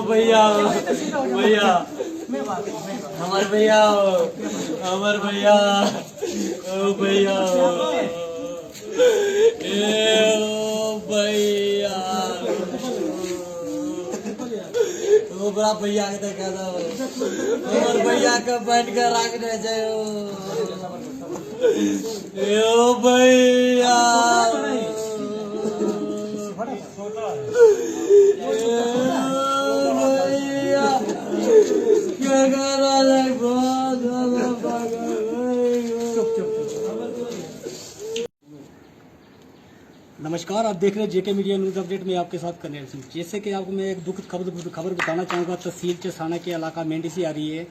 भैया भैया हमारे भैया हमारे भैया ओ भैया भैया वो बड़ा भैया के देखा था और भैया का बैठ कर रखने जाओ ओ भैया नमस्कार, आप देख रहे हैं जेके मीडिया न्यूज अपडेट में आपके साथ कन्हैया सिंह। जैसे कि आपको मैं एक दुखद खबर बताना चाहूँगा। तहसील चसाना के इलाका मेंढी से आ रही है।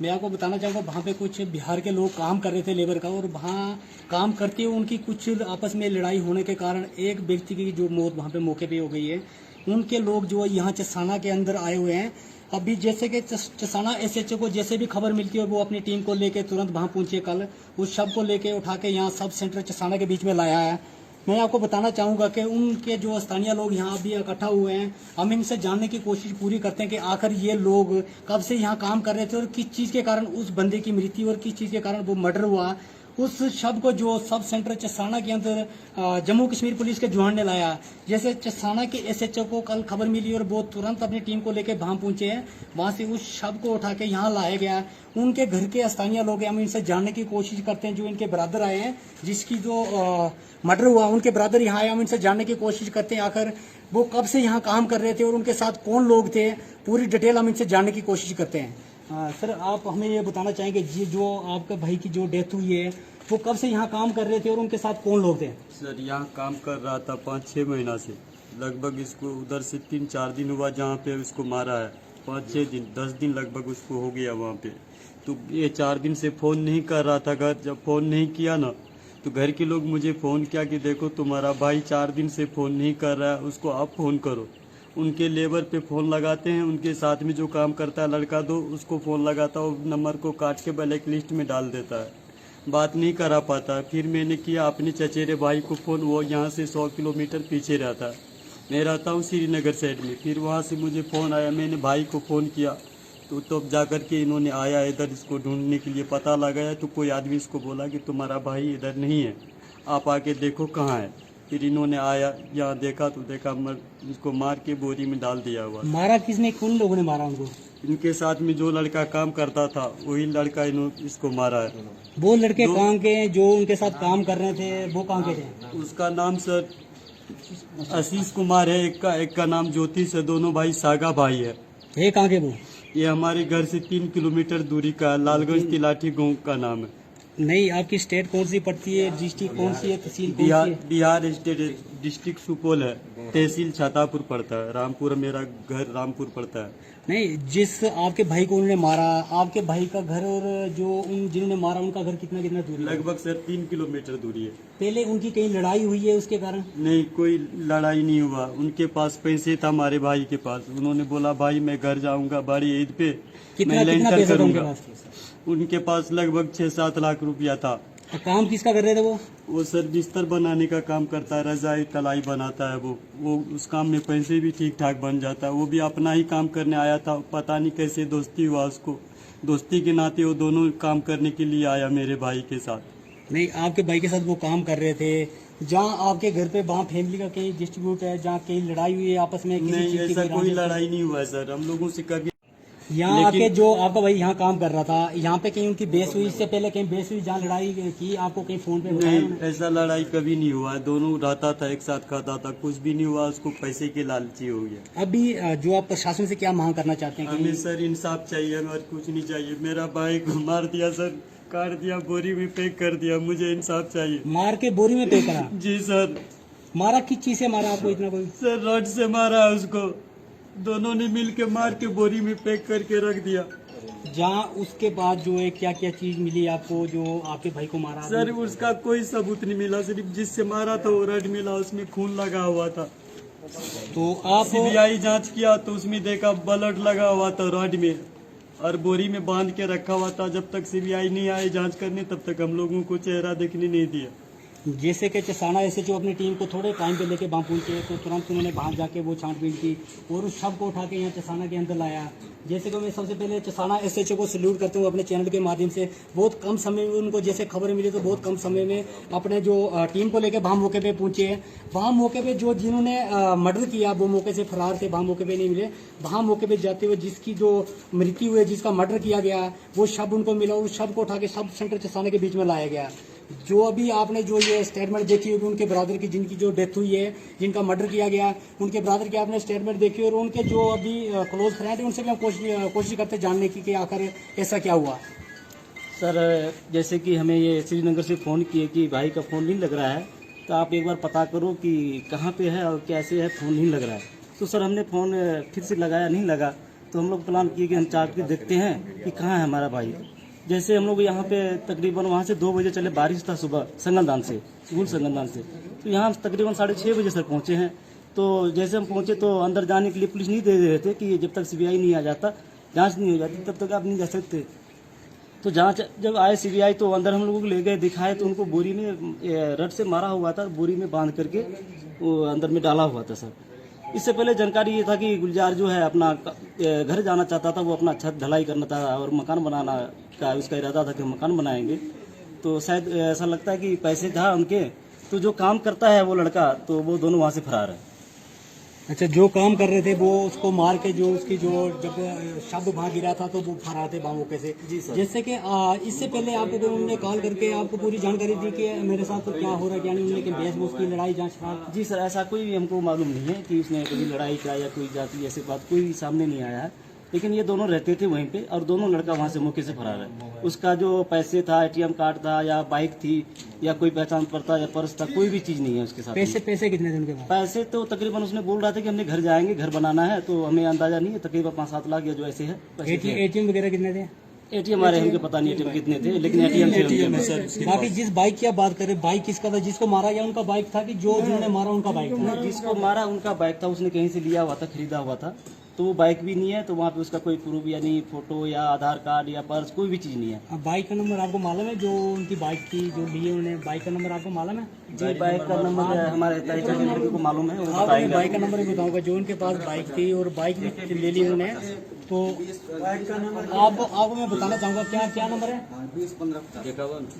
मैं आपको बताना चाहूँगा, वहाँ पे कुछ बिहार के लोग काम कर रहे थे लेबर का, और वहाँ काम करते हुए उनकी कुछ आपस में लड़ाई होने के कारण एक व्यक्ति की जो मौत वहाँ पे मौके पे हो गई है। उनके लोग जो यहाँ चसाना के अंदर आए हुए हैं। अभी जैसे कि चसाना SHO को जैसे भी खबर मिलती है वो अपनी टीम को लेके तुरंत वहाँ पहुँचे। कल उस शव को लेके उठा के यहाँ सब सेंटर चसाना के बीच में लाया है। मैं आपको बताना चाहूँगा कि उनके जो स्थानीय लोग यहाँ भी इकट्ठा हुए हैं। हम इनसे जानने की कोशिश पूरी करते हैं कि आखिर ये लोग कब से यहाँ काम कर रहे थे और किस चीज़ के कारण उस बंदे की मृत्यु और किस चीज़ के कारण वो मर्डर हुआ। उस शव को जो सब सेंटर चसाना के अंदर जम्मू कश्मीर पुलिस के जवान ने लाया। जैसे चसाना के SHO को कल खबर मिली और वो तुरंत अपनी टीम को लेकर वहाँ पहुंचे हैं। वहाँ से उस शव को उठा के यहाँ लाया गया। उनके घर के स्थानीय लोग हैं, हम इनसे जानने की कोशिश करते हैं। जो इनके ब्रदर आए हैं, जिसकी जो मर्डर हुआ, उनके ब्रदर यहाँ आए, हम इनसे जानने की कोशिश करते हैं आखिर वो कब से यहाँ काम कर रहे थे और उनके साथ कौन लोग थे। पूरी डिटेल हम इनसे जानने की कोशिश करते हैं। सर, आप हमें ये बताना चाहेंगे जी, जो आपके भाई की जो डेथ हुई है वो कब से यहाँ काम कर रहे थे और उनके साथ कौन लोग थे? सर, यहाँ काम कर रहा था 5-6 महीना से। लगभग इसको उधर से 3-4 दिन हुआ जहाँ पे उसको मारा है। 5-6 दिन 10 दिन लगभग उसको हो गया वहाँ पे। तो ये 4 दिन से फ़ोन नहीं कर रहा था घर। जब फ़ोन नहीं किया ना तो घर के लोग मुझे फ़ोन किया कि देखो तुम्हारा भाई 4 दिन से फ़ोन नहीं कर रहा है, उसको आप फ़ोन करो। उनके लेबर पे फ़ोन लगाते हैं, उनके साथ में जो काम करता है लड़का दो उसको फ़ोन लगाता है, वो नंबर को काट के ब्लैक लिस्ट में डाल देता है, बात नहीं करा पाता। फिर मैंने किया अपने चचेरे भाई को फ़ोन, वो यहाँ से 100 किलोमीटर पीछे रहता है। मैं रहता हूँ श्रीनगर साइड में। फिर वहाँ से मुझे फ़ोन आया, मैंने भाई को फ़ोन किया तो तब जा कर के इन्होंने आया इधर इसको ढूंढने के लिए। पता लगाया तो कोई आदमी इसको बोला कि तुम्हारा भाई इधर नहीं है, आप आके देखो कहाँ है। फिर इन्होंने आया, यहाँ देखा तो देखा इसको मार के बोरी में डाल दिया हुआ। मारा किसने, कौन लोगों ने मारा उनको? इनके साथ में जो लड़का काम करता था वही लड़का इसको मारा है। वो लड़के कहाँ के जो उनके साथ काम कर रहे थे वो कहाँ के थे? उसका नाम सर आशीष कुमार है, एक का नाम ज्योतिष है। दोनों भाई सागा भाई है। ये कहाँ के वो? ये हमारे घर से 3 किलोमीटर दूरी का लालगंज तिलाठी गाँव का नाम है। नहीं, आपकी स्टेट कौन सी पड़ती है, डिस्ट्रिक्ट कौन सी है, तहसील कौन सी है? बिहार स्टेट, डिस्ट्रिक्ट सुपौल है, तहसील छातापुर पड़ता है। रामपुर मेरा घर रामपुर पड़ता है। नहीं, जिस आपके भाई को उन्होंने मारा, आपके भाई का घर और जो उन जिन्होंने मारा उनका घर कितना कितना दूरी है? लगभग सर 3 किलोमीटर दूरी है। पहले उनकी कहीं लड़ाई हुई है उसके कारण? नहीं, कोई लड़ाई नहीं हुआ। उनके पास पैसे था हमारे भाई के पास। उन्होंने बोला भाई मैं घर जाऊंगा बड़ी ईद पे, मैं लेंटर करूंगा। उनके पास लगभग 6-7 लाख रुपया था। काम किसका कर रहे थे वो सर बिस्तर बनाने का काम करता है, रजाई तलाई बनाता है। वो उस काम में पैसे भी ठीक ठाक बन जाता है। वो भी अपना ही काम करने आया था, पता नहीं कैसे दोस्ती हुआ उसको। दोस्ती के नाते वो दोनों काम करने के लिए आया मेरे भाई के साथ। नहीं, आपके भाई के साथ वो काम कर रहे थे। जहाँ आपके घर पे वहाँ फैमिली का कहीं डिस्ट्रीब्यूट है, जहाँ कहीं लड़ाई हुई है आपस में? नहीं, ऐसा कोई लड़ाई नहीं हुआ है सर हम लोगों से कभी। यहाँ आके जो आपका भाई यहाँ काम कर रहा था, यहाँ पे कहीं उनकी बेस हुई? इससे पहले कहीं बेस हुई जहाँ लड़ाई की? आपको कहीं फोन पे बताया? नहीं, ऐसा लड़ाई कभी नहीं हुआ है। दोनों रहता था, एक साथ खाता था, कुछ भी नहीं हुआ। उसको पैसे के लालची हो गया। अभी जो आप प्रशासन से क्या मांग करना चाहते हैं? हमें सर इंसाफ चाहिए, हमें और कुछ नहीं चाहिए। मेरा भाई को मार दिया सर, काट दिया, बोरी में पैक कर दिया। मुझे इंसाफ चाहिए। मार के बोरी में पैक करा? जी सर। मारा किस चीज से मारा आपको इतना? कोई सर रॉड से मारा है उसको, दोनों ने मिल के मार के बोरी में पैक करके रख दिया। जहाँ उसके बाद जो है क्या क्या चीज मिली आपको जो आपके भाई को मारा? सर उसका कोई सबूत नहीं मिला, सिर्फ जिससे मारा था वो रड मिला, उसमें खून लगा हुआ था। तो आप CBI जांच किया तो उसमें देखा ब्लड लगा हुआ था रड में, और बोरी में बांध के रखा हुआ था। जब तक CBI नहीं आए जांच करने तब तक हम लोगों को चेहरा देखने नहीं दिया। जैसे कि चसाना ऐसे जो अपनी टीम को थोड़े टाइम पे लेके वहाँ पहुंचे तो तुरंत उन्होंने बाहर जाके वो छानबीन की और उस शव को उठा के यहाँ चसाना के अंदर लाया। जैसे कि मैं सबसे पहले चसाना एसएचओ को सल्यूट करता हूँ अपने चैनल के माध्यम से। बहुत कम समय में उनको जैसे खबर मिली तो बहुत कम समय में अपने जो टीम को लेकर वहाँ मौके पे पहुंचे। वहाँ मौके पे जो जिन्होंने मर्डर किया वो मौके से फरार थे, वहाँ मौके पे नहीं मिले। वहाँ मौके पे जाते हुए जिसकी जो मृत्यु हुई, जिसका मर्डर किया गया, वो शव उनको मिला। उस शव को उठा के सब सेंटर चसाना के बीच में लाया गया। जो अभी आपने जो ये स्टेटमेंट देखी होगी उनके ब्रदर की, जिनकी जो डेथ हुई है, जिनका मर्डर किया गया, उनके ब्रदर की आपने स्टेटमेंट देखी और उनके जो अभी क्लोज फ्रेंड है उनसे भी हम कोशिश करते जानने की कि आखिर ऐसा क्या हुआ। सर जैसे कि हमें ये श्रीनगर से फ़ोन किए कि भाई का फ़ोन नहीं लग रहा है, तो आप एक बार पता करो कि कहाँ पे है और कैसे है, फ़ोन नहीं लग रहा है। तो सर हमने फ़ोन फिर से लगाया, नहीं लगा। तो हम लोग प्लान किए कि हम चार्ट के देखते हैं कि कहाँ है हमारा भाई। जैसे हम लोग यहाँ पे तकरीबन वहाँ से 2 बजे चले, बारिश था सुबह संगलदान से, स्कूल संगलदान से। तो यहाँ तकरीबन 6:30 बजे सर पहुँचे हैं। तो जैसे हम पहुँचे तो अंदर जाने के लिए पुलिस नहीं दे रहे थे कि जब तक सीबीआई नहीं आ जाता, जाँच नहीं हो जाती, तब तक आप नहीं जा सकते। तो जांच जब आए सीबीआई तो अंदर हम लोगों को ले गए, दिखाए तो उनको बोरी में रड से मारा हुआ था, बोरी में बांध करके वो अंदर में डाला हुआ था सर। इससे पहले जानकारी ये था कि गुलजार जो है अपना घर जाना चाहता था, वो अपना छत ढलाई करना था और मकान बनाना का उसका इरादा था कि मकान बनाएंगे। तो शायद ऐसा लगता है कि पैसे था उनके, तो जो काम करता है वो लड़का, तो वो दोनों वहाँ से फरार है। अच्छा, जो काम कर रहे थे वो उसको मार के जो उसकी जो जब शब्द वहाँ गिरा था तो वो फरार थे मौके से। जी सर। जैसे कि इससे पहले आपको तो उन्होंने कॉल करके आपको पूरी जानकारी दी कि मेरे साथ तो क्या हो रहा है, यानी उन्होंने कि बेस बूस की लड़ाई जांच शराब। जी सर, ऐसा कोई हमको मालूम नहीं है कि उसने कभी लड़ाई का या कोई जाति ऐसी बात कोई सामने नहीं आया है। लेकिन ये दोनों रहते थे वहीं पे और दोनों लड़का वहाँ से मौके से फरार है। उसका जो पैसे था, एटीएम कार्ड था या बाइक थी या कोई पहचान पत्र या पर्स था, कोई भी चीज़ नहीं है उसके साथ। पैसे कितने थे उनके पास? पैसे तो तकरीबन उसने बोल रहा था कि हमने घर जाएंगे, घर बनाना है, तो हमें अंदाजा नहीं है, तकरीबन 5-7 लाख या जो ऐसे है। एटीएम वगैरह कितने थे? एटीएम हमारे हमको पता नहीं एटीएम कितने थे, लेकिन एटीएम से बाकी जिस बाइक की आप बात करें, बाइक किसका था? जिसको मारा गया उनका बाइक था कि जो जिन्होंने मारा उनका बाइक था? जिसको मारा उनका बाइक था, उसने कहीं से लिया हुआ था, खरीदा हुआ था, तो वो बाइक भी नहीं है। तो वहाँ पे उसका कोई प्रूफ यानी फोटो या आधार कार्ड या पर्स कोई भी चीज़ नहीं है। अब बाइक का नंबर आपको मालूम है? जो उनकी बाइक थी जो लिए उन्होंने, बाइक का नंबर आपको मालूम है? जी, बाइक का नंबर हमारे लड़के को मालूम है, वो आप बताएंगे। बाइक का नंबर बताऊंगा। जो उनके पास बाइक थी और बाइक भी ले ली उन्होंने, तो आपको मैं बताना चाहूँगा क्या नंबर है?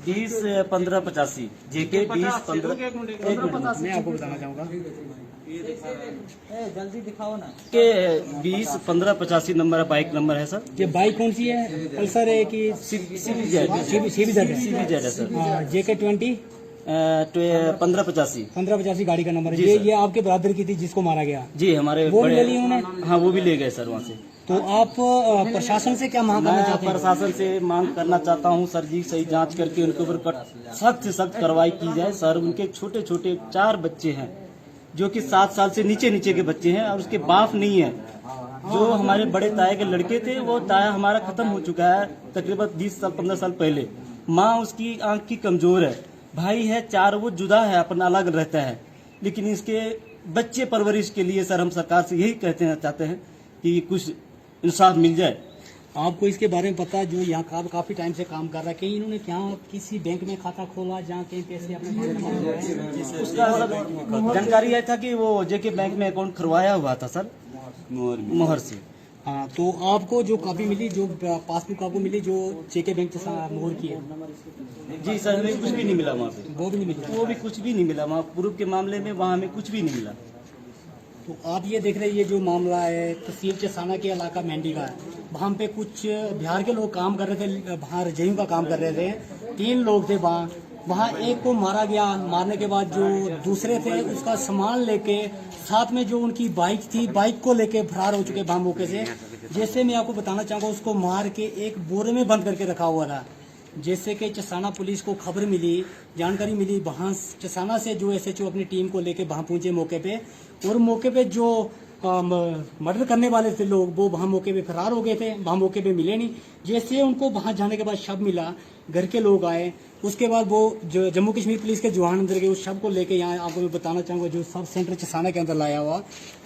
20-15-85 JK 20-15 मैं आपको बताना चाहूँगा जल्दी दिखाओ ना के 20-15-85 नंबर है, बाइक नंबर है सर। ये बाइक कौन सी है? पल्सर है कि CBZ है सर। JK 20 1585 1585 गाड़ी का नंबर है। जी सर। ये आपके ब्रदर की थी जिसको मारा गया? जी, हमारे वो भी बड़े- ले ली उन्होंने? हाँ, वो भी ले गए सर वहाँ से। तो आप प्रशासन से क्या मांग करना मैं चाहते हैं? प्रशासन से मांग करना चाहता हूँ सर जी, सही जांच करके उनके ऊपर सख्त से सख्त कार्रवाई की जाए सर। उनके छोटे छोटे 4 बच्चे हैं जो कि 7 साल से नीचे के बच्चे हैं और उसके बाप नहीं है। जो हमारे बड़े ताया के लड़के थे, वो ताया हमारा खत्म हो चुका है तकरीबन 20-15 साल पहले। माँ उसकी आंख की कमजोर है, भाई है 4, वो जुदा है, अपना अलग रहता है। लेकिन इसके बच्चे परवरिश के लिए सर हम सरकार से यही चाहते हैं कि कुछ इंसाफ मिल जाए। आपको इसके बारे में पता है? जो यहाँ काफी टाइम से काम कर रहा है, कहीं इन्होंने क्या किसी बैंक में खाता खोला जहाँ कहीं पैसे अपने उसका सर जानकारी आया था कि वो जेके बैंक में अकाउंट खुलवाया हुआ था सर, मोहर से। हाँ, तो आपको जो कॉपी मिली, जो पासबुक आपको मिली जो जेके बैंक से मोहर की है? जी सर, हमें कुछ भी नहीं मिला वहाँ पे। वो भी नहीं मिली? वो भी कुछ भी नहीं मिला वहाँ, प्रूफ के मामले में वहाँ हमें कुछ भी नहीं मिला। तो आप ये देख रहे हैं, ये जो मामला है तहसील चसाना के इलाका मेंढी का है। वहाँ पे कुछ बिहार के लोग काम कर रहे थे, वहाँ रजयू का काम कर रहे थे। 3 लोग थे वहाँ एक को मारा गया। मारने के बाद जो दूसरे थे उसका सामान लेके, साथ में जो उनकी बाइक थी, बाइक को लेके फरार हो चुके वहाँ मौके से। जैसे मैं आपको बताना चाहूँगा, उसको मार के एक बोरे में बंद करके रखा हुआ था। जैसे कि चसाना पुलिस को खबर मिली, जानकारी मिली, वहाँ चसाना से जो SHO अपनी टीम को लेके वहाँ पहुंचे मौके पे, और मौके पे जो मर्डर करने वाले थे लोग, वो वहाँ मौके पे फरार हो गए थे, वहाँ मौके पे मिले नहीं। जैसे उनको वहाँ जाने के बाद शव मिला, घर के लोग आए, उसके बाद वो जो जम्मू कश्मीर पुलिस के जवान अंदर गए, उस शव को लेके यहाँ आपको मैं बताना चाहूँगा जो सब सेंटर चसाना के अंदर लाया हुआ।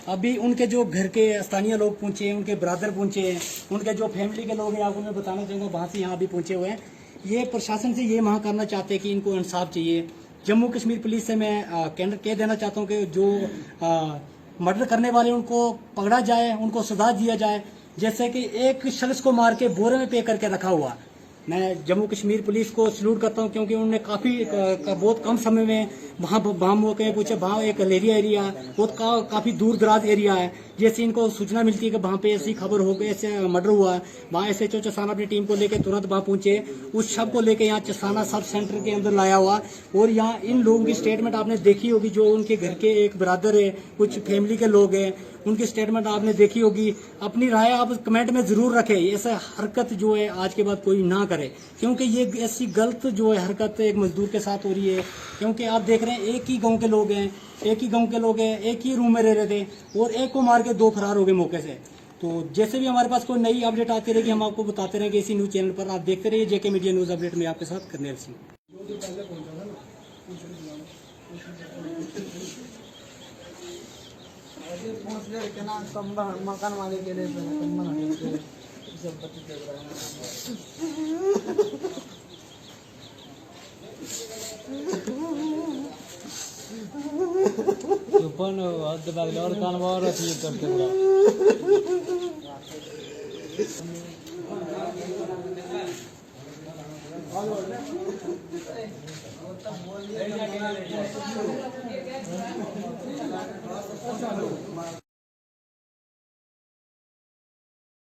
अभी उनके जो घर के स्थानीय लोग पहुँचे, उनके ब्रदर पहुँचे, उनके जो फैमिली के लोग हैं, आपको मैं बताना चाहूँगा वहाँ से यहाँ भी पहुँचे हुए हैं। ये प्रशासन से ये मांग करना चाहते हैं कि इनको इंसाफ चाहिए। जम्मू कश्मीर पुलिस से मैं कैंडर कह देना चाहता हूँ कि जो मर्डर करने वाले उनको पकड़ा जाए, उनको सजा दिया जाए। जैसे कि एक शख्स को मार के बोरे में पे करके रखा हुआ। मैं जम्मू कश्मीर पुलिस को सल्यूट करता हूं, क्योंकि उन्होंने बहुत कम समय में वहाँ मौके पूछे, वहाँ एक लेरिया एरिया बहुत काफ़ी दूर दराज एरिया है। जैसे इनको सूचना मिलती है कि वहाँ पे ऐसी खबर हो गई, ऐसे मर्डर हुआ है, वहाँ SHO चसाना अपनी टीम को लेकर तुरंत वहाँ पहुंचे। उस शव को लेकर यहाँ चसाना सब सेंटर के अंदर लाया हुआ। और यहाँ इन लोगों की स्टेटमेंट आपने देखी होगी, जो उनके घर के एक ब्रदर है, कुछ फैमिली के लोग हैं, उनकी स्टेटमेंट आपने देखी होगी। अपनी राय आप कमेंट में जरूर रखें। ऐसा हरकत जो है आज के बाद कोई ना करे, क्योंकि ये ऐसी गलत जो है हरकत एक मजदूर के साथ हो रही है। क्योंकि आप देख रहे हैं एक ही गांव के लोग हैं, एक ही रूम में रह रहे थे और एक को मार के 2 फरार हो गए मौके से। तो जैसे भी हमारे पास कोई नई अपडेट आती रहेगी हम आपको बताते रहेंगे इसी न्यूज चैनल पर। आप देखते रहिए JK मीडिया न्यूज अपडेट में आपके साथ करनेल सिंह। मकान मालिक के लिए पण हद्द लागल्यावर कानवावर करते